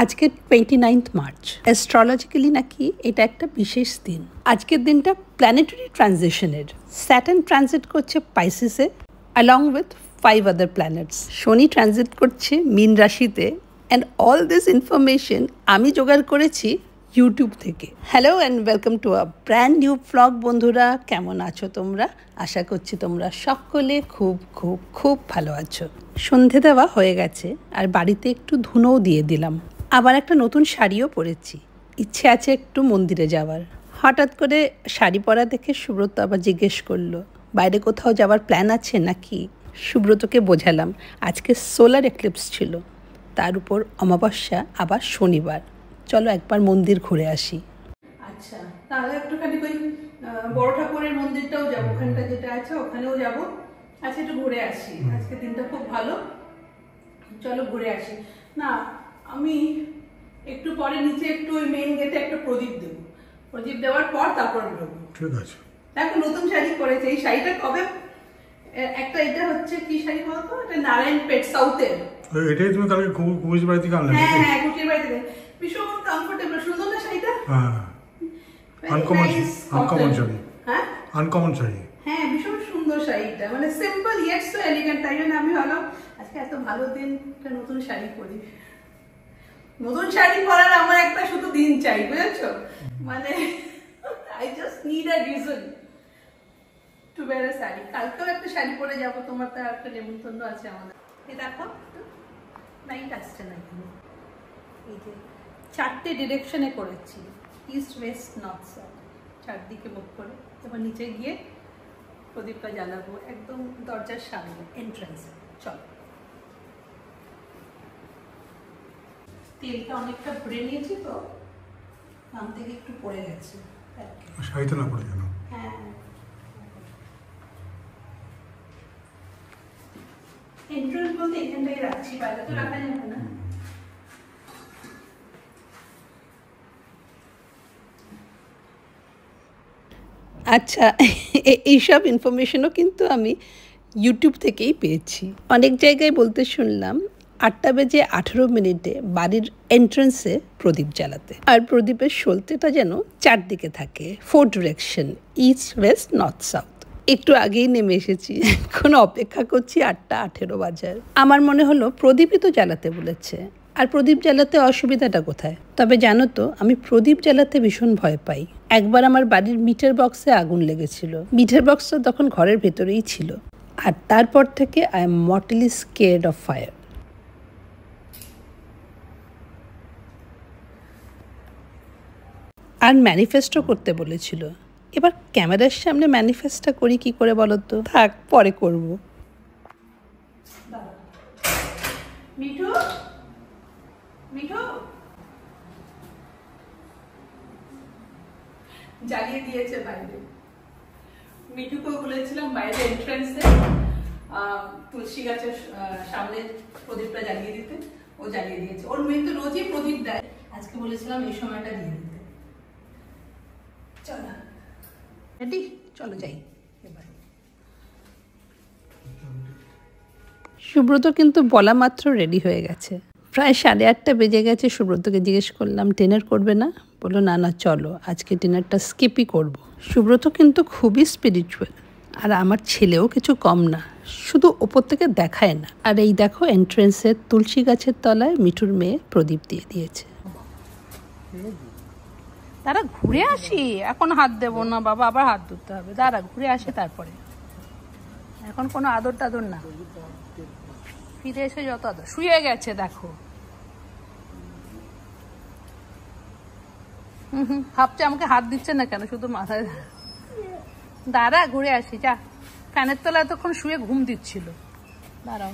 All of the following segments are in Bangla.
আজকে 29 মার্চ। অ্যাস্ট্রোলজিক্যালি নাকি এটা একটা বিশেষ দিন। আজকের দিনটা প্ল্যানেটারি ট্রানজিশনের। স্যাটার্ন ট্রানজিট করছে পাইসিসে along with 5 other planets। Shani transit করছে মীন রাশিতে। অ্যান্ড অল দিস ইনফরমেশন আমি জোগাড় করেছি ইউটিউব থেকে। Hello and welcome to a brand new blog. বন্ধুরা, কেমন আছো তোমরা? আশা করছি তোমরা সকলে খুব খুব খুব ভালো আছো। সন্ধে দেওয়া হয়ে গেছে আর বাড়িতে একটু ধুনোও দিয়ে দিলাম। আবার একটা নতুন শাড়িও পরেছি। ইচ্ছে আছে একটু মন্দিরে যাওয়ার। হঠাৎ করে শাড়ি পরা দেখে সুব্রত আবার জিজ্ঞেস করলো, বাইরে কোথাও যাওয়ার প্ল্যান আছে নাকি? সুব্রতকে বোঝালাম আজকে সোলার এক্লিপস ছিল, তার উপর অমাবস্যা, আবার শনিবার। চলো একবার মন্দির ঘুরে আসি। আচ্ছা, তাহলে একটুখানি ওই বড় ঠাকুরের মন্দিরটাও যাবো, ওখানটা যেটা আছে ওখানেও যাবো। আচ্ছা, একটু ঘুরে আসি। আজকে দিনটা খুব ভালো, চলো ঘুরে আসি। না, আমি একটু পরে নিচে একটু ওই মেইন গেটে একটা প্রদীপ দেবো। প্রদীপ দেওয়ার পর তারপর বেরোবো। ঠিক আছে। দেখো নতুন শাড়ি পরেছে। এই শাড়িটা কবে একটা, এটা হচ্ছে কি শাড়ি বলতো? এটা নারায়ণ পেট সাউথের। এটাই তুমি কালকে কুকুর বাড়ি থেকে আনলে? হ্যাঁ হ্যাঁ, কুকুর বাড়ি থেকে। ভীষণ কমফোর্টেবল, সুন্দর না শাড়িটা? হ্যাঁ, আনকমন শাড়ি। হ্যাঁ, আনকমন শাড়ি। হ্যাঁ, ভীষণ সুন্দর শাড়িটা, মানে সিম্পল ইয়েট সো এলিগেন্ট। তাই জন্য আমি ভাবলাম আজকে এত ভালো দিন, একটা নতুন শাড়ি পরি। নতুন শাড়ি পরার আমার একটা শুধু দিন চাই, বুঝেছো? মানে I just need a reason to wear a sari. কালকেও একটা শাড়ি পরে যাবো, তোমার তো একটা নেমন্তন্ন আছে আমাদের। এই দেখো নাইট আসছে না এখানে। এই যে 4টে ডিরেকশনে করেছি, ইস্ট ওয়েস্ট নর্থ সাউথ, চারদিকে মুখ করে। এবার নিচে গিয়ে প্রদীপটা জ্বালাবো একদম দরজার সামনে, এন্ট্রান্সে। চলো। তেলটা অনেকটা ভরে নিয়েছি তো, নাম থেকে একটু পড়ে গেছে। শাড়িতে না পড়ে কেন? হ্যাঁ, এন্ট্রান্স বলতে এখানটাই রাখছি, বাইরে তো রাখা যাবে না। আচ্ছা, এইসব ইনফরমেশনও কিন্তু আমি ইউটিউব থেকেই পেয়েছি। অনেক জায়গায় বলতে শুনলাম 8:18 বাড়ির এন্ট্রান্সে প্রদীপ জ্বালাতে, আর প্রদীপের সলতেটা যেন চারদিকে থাকে, 4 direction, east West north south. একটু আগেই নেমে এসেছি, এখন অপেক্ষা করছি 8:18 বাজার। আমার মনে হলো প্রদীপই তো জ্বালাতে বলেছে, আর প্রদীপ জ্বালাতে অসুবিধাটা কোথায়? তবে জানো তো, আমি প্রদীপ জ্বালাতে ভীষণ ভয় পাই। একবার আমার বাড়ির মিটার বক্সে আগুন লেগেছিল। মিটার বক্সটা তখন ঘরের ভেতরেই ছিল, আর তারপর থেকে I am mortally scared of fire. আর ম্যানিফেস্টও করতে বলেছিল। এবার ক্যামেরার সামনে ম্যানিফেস্টটা করি কি করে বলো তো? থাক, পরে করব। মিঠু, মিঠু জ্বালিয়ে দিয়েছে বাইরে। মিঠুকেও বলেছিলাম বাইরে এন্ট্রান্সে তুলসী গাছের সামনে প্রদীপটা জ্বালিয়ে দিতে, ও জ্বালিয়ে দিয়েছে। ওর মেয়ে তো রোজই প্রদীপ দেয়, আজকে বলেছিলাম এই সময়টা দিয়ে দিতে। চলো রেডি, চলো যাই এবার। সুব্রত কিন্তু বলা মাত্র রেডি হয়ে গেছে। প্রায় 8:30 বেজে গেছে। সুব্রতকে জিজ্ঞেস করলাম ডিনার করবে না? বললো না না, চলো আজকে ডিনারটা স্কিপই করব। সুব্রত কিন্তু খুবই স্পিরিচুয়াল, আর আমার ছেলেও কিছু কম না, শুধু ওপর থেকে দেখায় না। আর এই দেখো, এন্ট্রেন্সের তুলসী গাছের তলায় মিঠুর মেয়ে প্রদীপ দিয়ে দিয়েছে। দাঁড়া ঘুরে আসি, এখন হাত দেবো না বাবা, আবার হাত ধুতে হবে। দাঁড়া ঘুরে আসি, তারপরে। এখন কোনো আদর টাদর না, ফিরে এসে যত আদর। শুয়ে গেছে দেখো। ভাবছে আমাকে হাত দিচ্ছে না কেন, শুধু মাথায়। দাঁড়া ঘুরে আসি, যা। ফ্যানের তলায় এতক্ষণ শুয়ে ঘুম দিচ্ছিল। দাঁড়াও।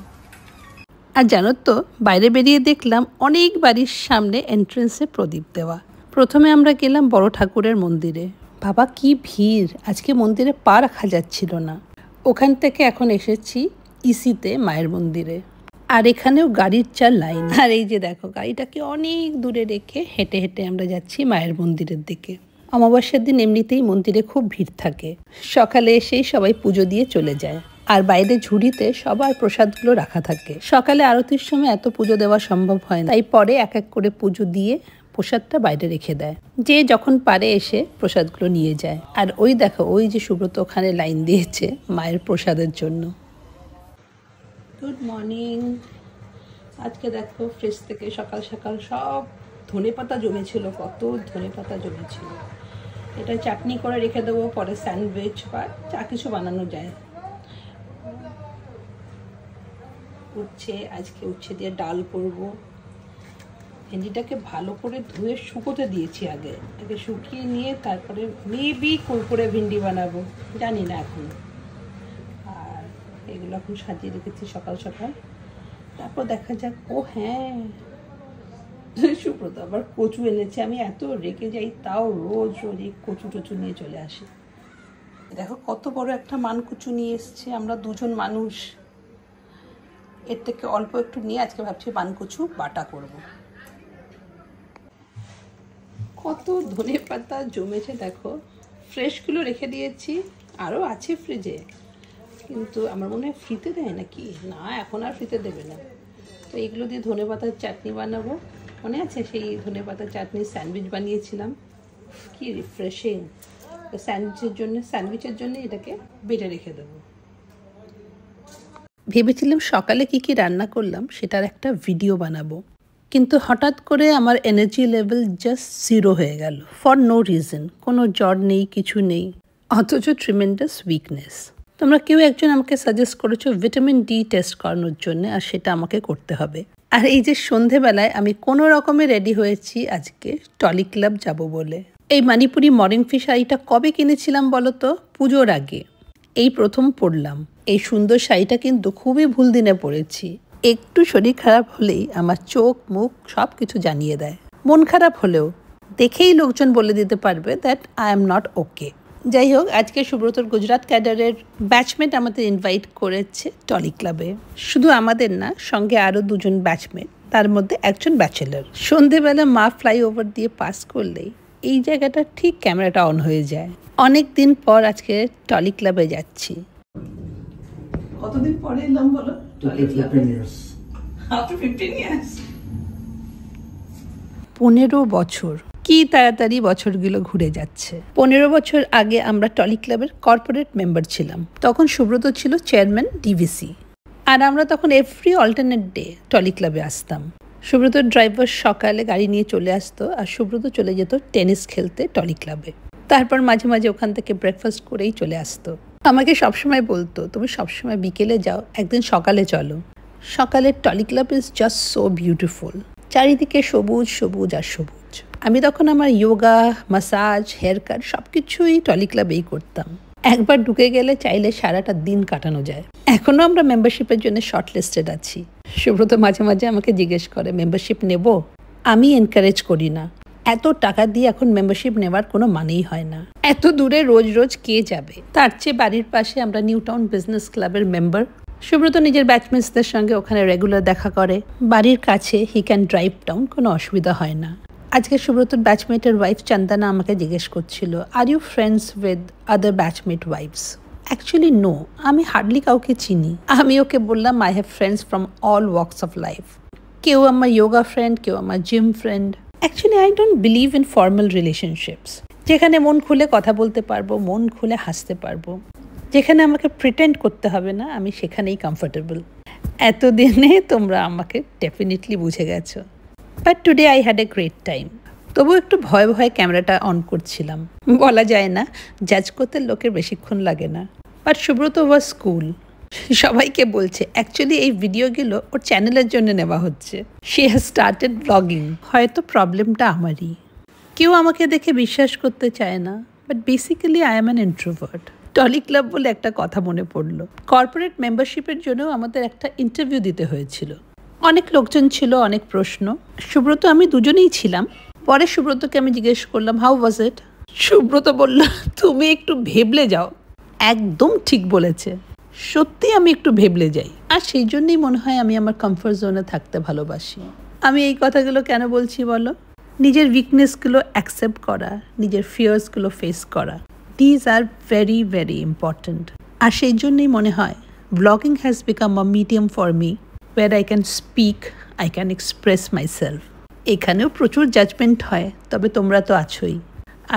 আর জানো তো, বাইরে বেরিয়ে দেখলাম অনেক বাড়ির সামনে এন্ট্রেন্সে প্রদীপ দেওয়া। প্রথমে আমরা গেলাম বড় ঠাকুরের মন্দিরে। বাবা কি ভিড়, আজকে মন্দিরে পা রাখা যাচ্ছিল না। ওখান থেকে এখন এসেছি ইসিতে মায়ের মন্দিরে, আর এখানেও গাড়ির চার লাইন। আর এই যে দেখো, গাড়িটাকে অনেক দূরে রেখে হেঁটে হেঁটে আমরা যাচ্ছি মায়ের মন্দিরের দিকে। অমাবস্যার দিন এমনিতেই মন্দিরে খুব ভিড় থাকে। সকালে এসেই সবাই পুজো দিয়ে চলে যায়। আর বাইরে ঝুড়িতে সবার প্রসাদগুলো রাখা থাকে। সকালে আরতির সময় এত পুজো দেওয়া সম্ভব হয় না, তাই পরে এক এক করে পুজো দিয়ে প্রসাদটা বাইরে রেখে দেয়। যে যখন পারে এসে প্রসাদগুলো নিয়ে যায়। আর ওই দেখো, ওই যে সুব্রত ওখানে লাইন দিয়েছে মায়ের প্রসাদের জন্য। Good morning. আজকে দেখো ফ্রিজ থেকে সকাল সকাল সব ধনেপাতা জমেছিল, কত ধনেপাতা জমেছিল। এটা চাটনি করে রেখে দেবো, পরে স্যান্ডউইচ বা যা কিছু বানানো যায়। উচ্ছে, আজকে উচ্ছে দিয়ে ডাল করব। ভেন্ডিটাকে ভালো করে ধুয়ে শুকোতে দিয়েছি, আগে শুকিয়ে নিয়ে তারপরে মেবি কুরকুরে ভেন্ডি বানাবো, জানি না এখন। আর এগুলো এখন সাজিয়ে রেখেছি সকাল সকাল, তারপর দেখা যাক। ও হ্যাঁ, সুব্রত আবার কচু এনেছে। আমি এত রেখে যাই, তাও রোজ রোজ এই কচু টচু নিয়ে চলে আসে। দেখো কত বড় একটা মানকচু নিয়ে এসছে। আমরা দুজন মানুষ, এর থেকে অল্প একটু নিয়ে আজকে ভাবছি মানকচু বাটা করব। কত ধনে পাতা জমেছে দেখো। ফ্রেশগুলো রেখে দিয়েছি, আরও আছে ফ্রিজে, কিন্তু আমার মনে হয় ফ্রিতে দেয় নাকি, না এখন আর ফ্রিতে দেবে না। তো এগুলো দিয়ে ধনে পাতার চাটনি বানাবো। মনে আছে সেই ধনে পাতার চাটনির স্যান্ডউইচ বানিয়েছিলাম, কি রিফ্রেশিং। তো স্যান্ডউইচের জন্য এটাকে বেটে রেখে দেবো। ভেবেছিলাম সকালে কি কি রান্না করলাম সেটার একটা ভিডিও বানাবো, কিন্তু হঠাৎ করে আমার এনার্জি লেভেল জাস্ট 0 হয়ে গেল, ফর নো রিজন। কোনো জ্বর নেই, কিছু নেই, অথচ ট্রিমেন্ডাস উইকনেস। তোমরা কেউ একজন আমাকে সাজেস্ট করেছো ভিটামিন ডি টেস্ট করানোর জন্য, আর সেটা আমাকে করতে হবে। আর এই যে সন্ধেবেলায় আমি কোনো রকমে রেডি হয়েছি আজকে টলি ক্লাব যাব বলে। এই মণিপুরি মরিংফি শাড়িটা কবে কিনেছিলাম বলো তো? পুজোর আগে। এই প্রথম পরলাম। এই সুন্দর শাড়িটা কিন্তু খুবই ভুল দিনে পরেছি। একটু শরীর খারাপ হলেই আমার চোখ মুখ সব কিছু জানিয়ে দেয়। মন খারাপ হলেও দেখেই লোকজন বলে দিতে পারবে that I am not okay. যাই হোক, আজকে সুব্রতর গুজরাট ক্যাডারের ব্যাচমেট আমাদের ইনভাইট করেছে টলি ক্লাবে। শুধু আমাদের না, সঙ্গে আরও 2জন ব্যাচমেট, তার মধ্যে একজন ব্যাচেলার। সন্ধেবেলা মা ফ্লাইওভার দিয়ে পাস করলেই এই জায়গাটা ঠিক ক্যামেরাটা অন হয়ে যায়। অনেক দিন পর আজকে টলি ক্লাবে যাচ্ছি। কতদিন পরে এলাম বলো টলি ক্লাবে? 15 বছর। কি তাড়াতাড়ি বছরগুলো ঘুরে যাচ্ছে। 15 বছর আগে আমরা টলি ক্লাবের কর্পোরেট মেম্বার ছিলাম। তখন সুব্রত ছিল চেয়ারম্যান ডিভিসি, আর আমরা তখন এভরি অল্টারনেট ডে টলি ক্লাবে আসতাম। সুব্রতর ড্রাইভার সকালে গাড়ি নিয়ে চলে আসতো, আর সুব্রত চলে যেত টেনিস খেলতে টলি ক্লাবে। তারপর মাঝে মাঝে ওখান থেকে ব্রেকফাস্ট করেই চলে আসতো। আমাকে সবসময় বলতো, তুমি সবসময় বিকেলে যাও, একদিন সকালে চলো। সকালের Tolly Club is just so beautiful. চারিদিকে সবুজ সবুজ আর সবুজ। আমি তখন আমার যোগা, মাসাজ, হেয়ার কাট সব কিছুই টলি ক্লাবেই করতাম। একবার ঢুকে গেলে চাইলে সারাটা দিন কাটানো যায়। এখনও আমরা মেম্বারশিপের জন্য শর্ট লিস্টেড আছি। সুব্রত মাঝে মাঝে আমাকে জিজ্ঞেস করে, মেম্বারশিপ নেব? আমি এনকারেজ করি না। এত টাকা দিয়ে এখন মেম্বারশিপ নেওয়ার কোনো মানেই হয় না। এত দূরে রোজ রোজ কে যাবে? তার চেয়ে বাড়ির পাশে আমরা নিউ টাউন বিজনেস ক্লাবের মেম্বার। সুব্রত নিজের ব্যাচমেটসদের সঙ্গে ওখানে রেগুলার দেখা করে। বাড়ির কাছে, হি ক্যান ড্রাইভ ডাউন, কোনো অসুবিধা হয় না। আজকে সুব্রতর ব্যাচমেটের ওয়াইফ চন্দনা আমাকে জিজ্ঞেস করছিল, are you friends with other batchmate wives? Actually no, আমি হার্ডলি কাউকে চিনি। আমি ওকে বললাম I have friends from all works of life. কেউ আমার যোগা ফ্রেন্ড, কেউ আমার gym friend. Actually I don't believe in formal relationships, যেখানে মন খুলে কথা বলতে পারবো, মন খুলে হাসতে পারবো, যেখানে আমাকে প্রিটেন্ড করতে হবে না, আমি সেখানেই কমফোর্টেবল। এতদিনে তোমরা আমাকে ডেফিনেটলি বুঝে গেছো। But today I had a great time. তবু একটু ভয়ে ভয়ে ক্যামেরাটা অন করছিলাম। বলা যায় না, জাজ করতে লোকের বেশিক্ষণ লাগে না। বাট সুব্রত ওয়াজ কুল। সবাইকে বলছে অ্যাকচুয়ালি এই ভিডিওগুলো ওর চ্যানেলের জন্য নেওয়া হচ্ছে। She has started blogging. হয়তো প্রবলেমটা আমারই। কেউ আমাকে দেখে বিশ্বাস করতে চায় না, but basically I am an introvert. Tolly Club বলে একটা কথা মনে পড়লো। কর্পোরেট মেম্বারশিপের জন্য আমাদের একটা ইন্টারভিউ দিতে হয়েছিল। অনেক লোকজন ছিল, অনেক প্রশ্ন। সুব্রত আমি দুজনেই ছিলাম। পরে সুব্রতকে আমি জিজ্ঞেস করলাম, হাউ ওয়াজ ইট? সুব্রত বলল, তুমি একটু ভেবলে যাও। একদম ঠিক বলেছে। সত্যি আমি একটু ভেবলে যাই, আর সেই জন্যই মনে হয় আমি আমার কমফর্ট জোনে থাকতে ভালোবাসি। আমি এই কথাগুলো কেন বলছি বলো? নিজের উইকনেসগুলো অ্যাকসেপ্ট করা, নিজের ফিয়ার্সগুলো ফেস করা, these are very very important. আর সেই জন্যই মনে হয় Vlogging has become a medium for me where I can speak, I can express myself. এখানেও প্রচুর জাজমেন্ট হয়, তবে তোমরা তো আছোই।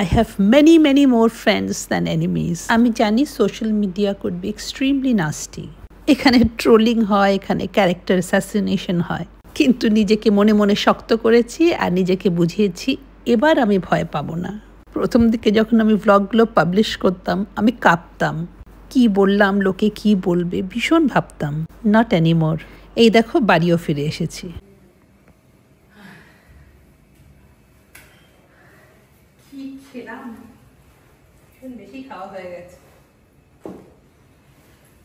I have many more friends than enemies. আমি জানি social media could be extremely nasty. এখানে ট্রোলিং হয়, এখানে ক্যারেক্টার অ্যাসাসিনেশন হয়, কিন্তু নিজেকে মনে মনে শক্ত করেছি আর নিজেকে বুঝিয়েছি এবার আমি ভয় পাবো না। প্রথম দিকে যখন আমি ভ্লগগুলো পাবলিশ করতাম আমি কাঁপতাম, কি বললাম, লোকে কি বলবে, ভীষণ ভাবতাম। Not anymore. এই দেখো বাড়িও ফিরে এসেছি। কি খেলাম, বেশি খাওয়া হয়ে গেছে।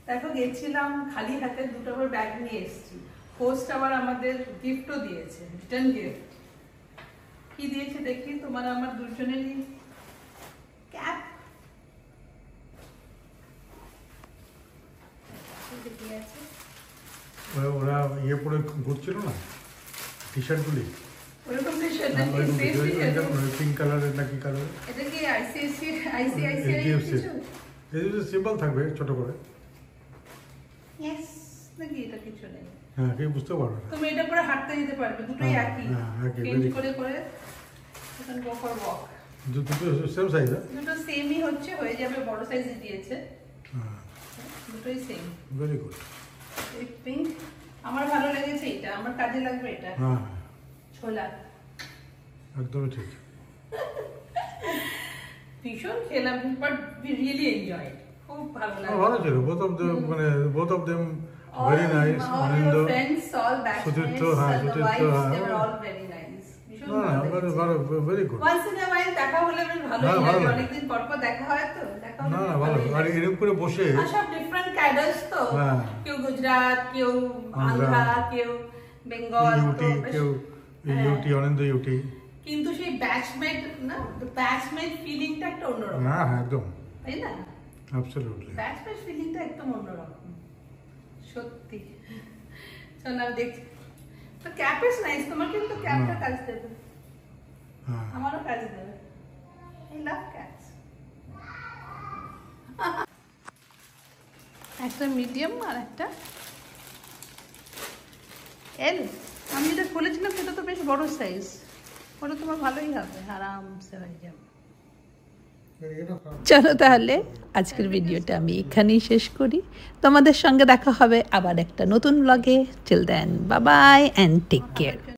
দেখো গেছিলাম খালি হাতে, দুটো করে ব্যাগ নিয়ে এসেছি। হোস্ট আবার আমাদের গিফটও দিয়েছে, রিটার্ন গিফট। কি দিয়েছে দেখি, তোমার আমার দুজনেরই ক্যাপ। ওরা ইয়ে পরে ঘুরছিল না টি শার্ট গুলি, ওরকম টি শার্ট পিঙ্ক কালারের নাকি কালার, এটা কি আইসিআইসিআই সিম্বল থাকবে ছোট করে। ইয়েস নাকি এটা কিছু নেই। হ্যাঁ, কেউ বুঝতে পারবে না। তুমি এটা পরে হাঁটতে যেতে পারবে, দুটোই একই। চেঞ্জ করে করে এখন গো ফর ওয়াক। দুটো সেম সাইজ, দুটো সেমই হচ্ছে, হয়ে যাবে, বড় সাইজে দিয়েছে। হ্যাঁ, দুটোই সেম। Very good. এই পিঙ্ক আমার ভালো লেগেছে, এটা আমার কাজে লাগবে। এটা হ্যাঁ, ছোলা একদমই ঠিক। ভীষণ খেলাম, বাট উই রিয়েলি এনজয়েড। খুব ভালো লাগলো। ভালো ছিল। both of them very nice. Anand, friends, all batchmates, Sutirtha, the wives, they were all very nice. very good. Once in a while দেখা হলে বেশ ভালোই লাগে, অনেকদিন পর পর দেখা হয় তো, দেখা হলে না ভালো। আর এরকম করে বসে সব ডিফারেন্ট ক্যাডার্স তো, কেউ গুজরাট, কেউ আন্ধ্রা, কেউ বেঙ্গল, কেউ ইউটি, আনন্দ ইউটি, কিন্তু সেই ব্যাচমেট না, ব্যাচমেট ফিলিংটা একটা অন্যরকম। না একদম, তাই না? অ্যাবসলিউটলি ব্যাচমেট ফিলিংটা একদম অন্যরকম, সত্যি। চলো দেখছি। তো ক্যাপ ইজ নাইস, তোমার কিন্তু ক্যাপটা কাজ দেবে, আমারও কাজ দেবে। I love caps. একটা মিডিয়াম আর একটা এল। আমি যেটা খুলেছিলাম সেটা তো বেশ বড় সাইজ, ওটা তোমার ভালোই হবে, আরামসে হয়ে যাবে। চলো তাহলে আজকের ভিডিওটা আমি এখানেই শেষ করি। তোমাদের সঙ্গে দেখা হবে আবার একটা নতুন ব্লগে। Till then, bye bye and take care.